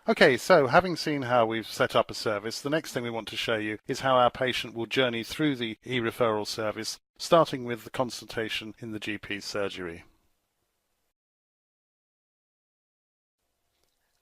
Okay, so having seen how we've set up a service, the next thing we want to show you is how our patient will journey through the e-referral service, starting with the consultation in the GP surgery.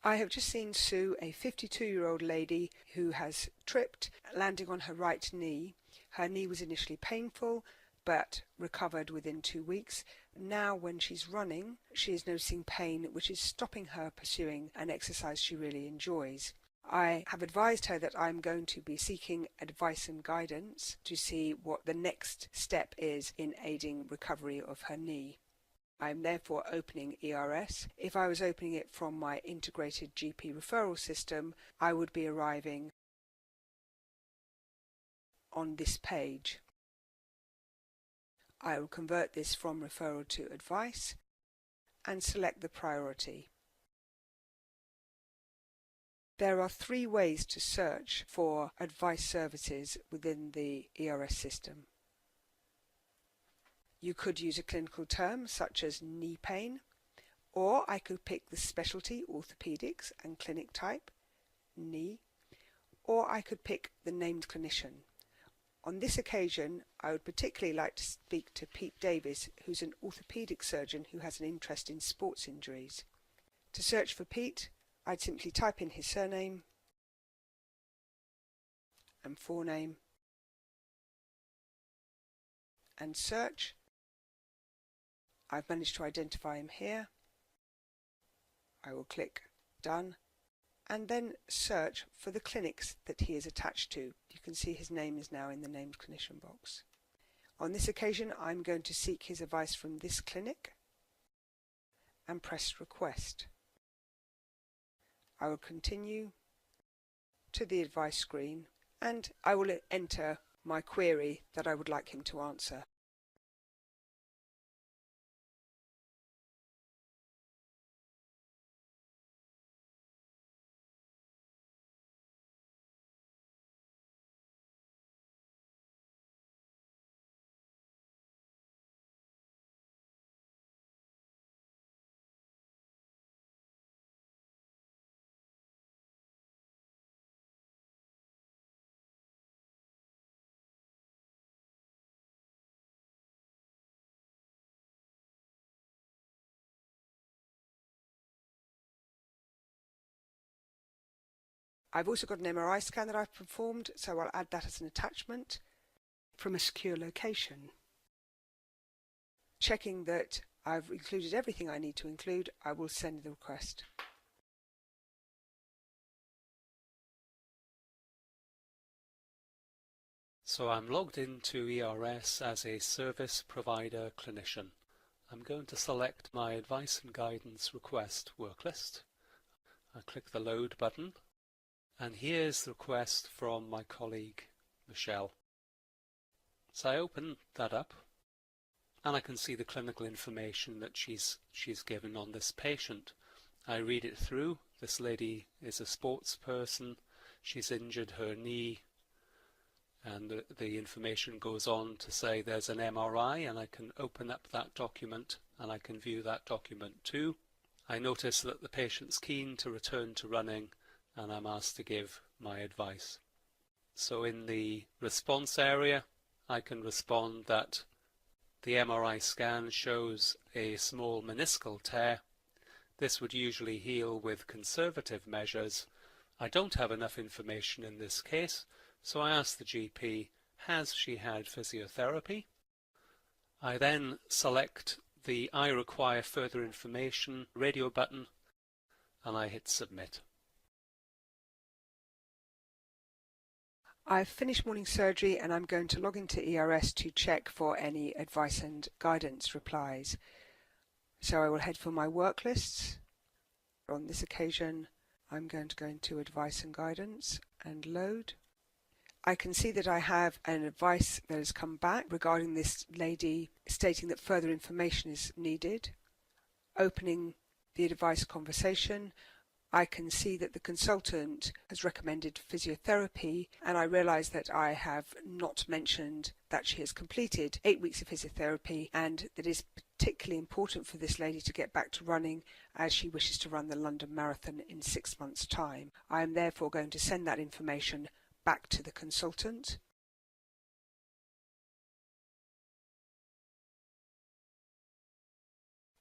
I have just seen Sue, a 52-year-old lady who has tripped, landing on her right knee. Her knee was initially painful, but recovered within 2 weeks. Now when she's running, she is noticing pain, which is stopping her pursuing an exercise she really enjoys. I have advised her that I'm going to be seeking advice and guidance to see what the next step is in aiding recovery of her knee. I'm therefore opening ERS. If I was opening it from my integrated GP referral system, I would be arriving on this page. I will convert this from referral to advice and select the priority. There are 3 ways to search for advice services within the ERS system. You could use a clinical term such as knee pain, or I could pick the specialty orthopedics and clinic type, knee, or I could pick the named clinician. On this occasion, I would particularly like to speak to Pete Davis, who's an orthopedic surgeon who has an interest in sports injuries. To search for Pete, I'd simply type in his surname and forename and search. I've managed to identify him here. I will click Done and then search for the clinics that he is attached to. You can see his name is now in the named clinician box. On this occasion, I'm going to seek his advice from this clinic and press Request. I will continue to the advice screen and I will enter my query that I would like him to answer. I've also got an MRI scan that I've performed, so I'll add that as an attachment from a secure location. Checking that I've included everything I need to include, I will send the request. So I'm logged into ERS as a service provider clinician. I'm going to select my advice and guidance request worklist. I click the load button and here's the request from my colleague Michelle. So I open that up and I can see the clinical information that she's given on this patient. I read it through. This lady is a sports person. She's injured her knee, and the information goes on to say there's an MRI, and I can open up that document and I can view that document too. I notice that the patient's keen to return to running and I'm asked to give my advice. So in the response area I can respond that the MRI scan shows a small meniscal tear. This would usually heal with conservative measures. I don't have enough information in this case, so I ask the GP, has she had physiotherapy? I then select the I require further information radio button and I hit submit. I've finished morning surgery and I'm going to log into ERS to check for any advice and guidance replies. So I will head for my work lists. On this occasion, I'm going to go into advice and guidance and load. I can see that I have an advice that has come back regarding this lady stating that further information is needed. Opening the advice conversation, I can see that the consultant has recommended physiotherapy, and I realise that I have not mentioned that she has completed 8 weeks of physiotherapy and that it is particularly important for this lady to get back to running as she wishes to run the London Marathon in 6 months' time. I am therefore going to send that information back to the consultant.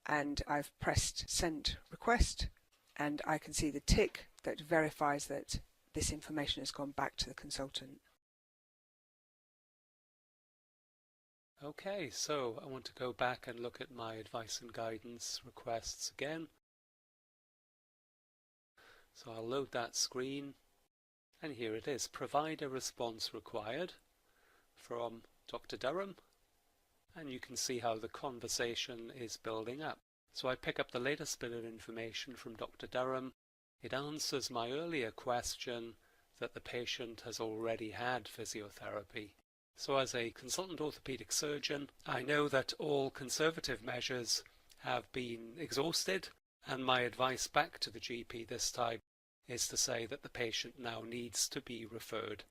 And I've pressed Send Request, and I can see the tick that verifies that this information has gone back to the consultant. Okay, so I want to go back and look at my advice and guidance requests again. So I'll load that screen, and here it is, provide a response required from Dr. Durham, and you can see how the conversation is building up. So I pick up the latest bit of information from Dr. Durham. It answers my earlier question that the patient has already had physiotherapy. So as a consultant orthopedic surgeon, I know that all conservative measures have been exhausted, and my advice back to the GP this time is to say that the patient now needs to be referred.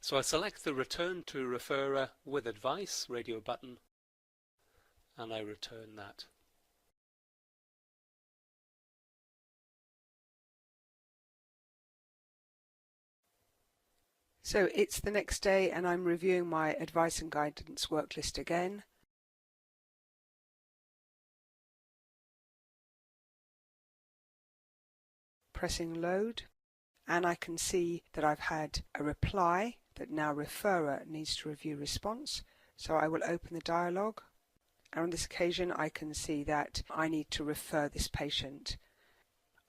So I select the Return to Referrer with Advice radio button, and I return that. So it's the next day and I'm reviewing my advice and guidance work list again. Pressing load, and I can see that I've had a reply that now referrer needs to review response. So I will open the dialogue, and on this occasion I can see that I need to refer this patient.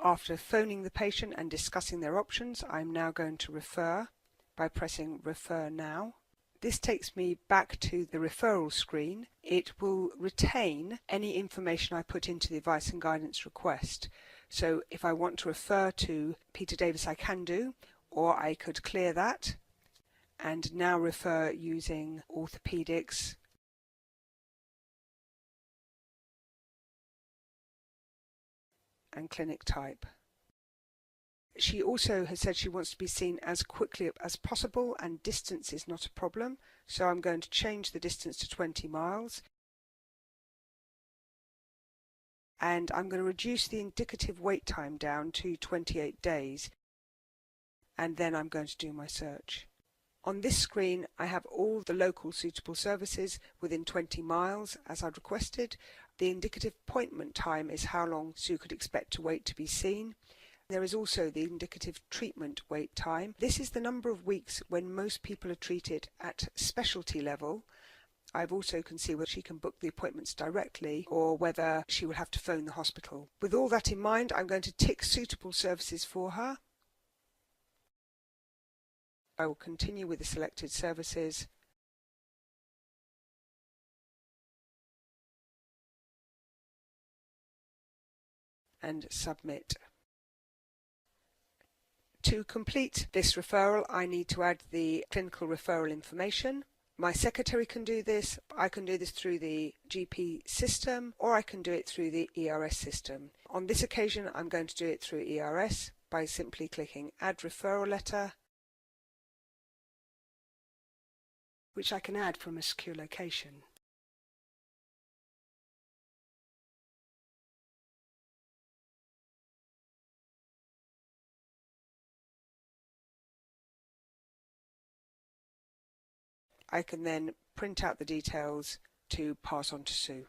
After phoning the patient and discussing their options, I'm now going to refer by pressing Refer Now. This takes me back to the referral screen. It will retain any information I put into the advice and guidance request. So if I want to refer to Peter Davis, I can do, or I could clear that and now refer using orthopedics, and clinic type. She also has said she wants to be seen as quickly as possible, and distance is not a problem, so I'm going to change the distance to 20 miles. And I'm going to reduce the indicative wait time down to 28 days, and then I'm going to do my search. On this screen I have all the local suitable services within 20 miles as I'd requested. The indicative appointment time is how long Sue could expect to wait to be seen. There is also the indicative treatment wait time. This is the number of weeks when most people are treated at specialty level. I've also can see whether she can book the appointments directly or whether she will have to phone the hospital. With all that in mind, I'm going to tick suitable services for her. I will continue with the selected services. And submit. To complete this referral, I need to add the clinical referral information. My secretary can do this. I can do this through the GP system, or I can do it through the ERS system. On this occasion, I'm going to do it through ERS by simply clicking Add Referral Letter, which I can add from a secure location. I can then print out the details to pass on to Sue.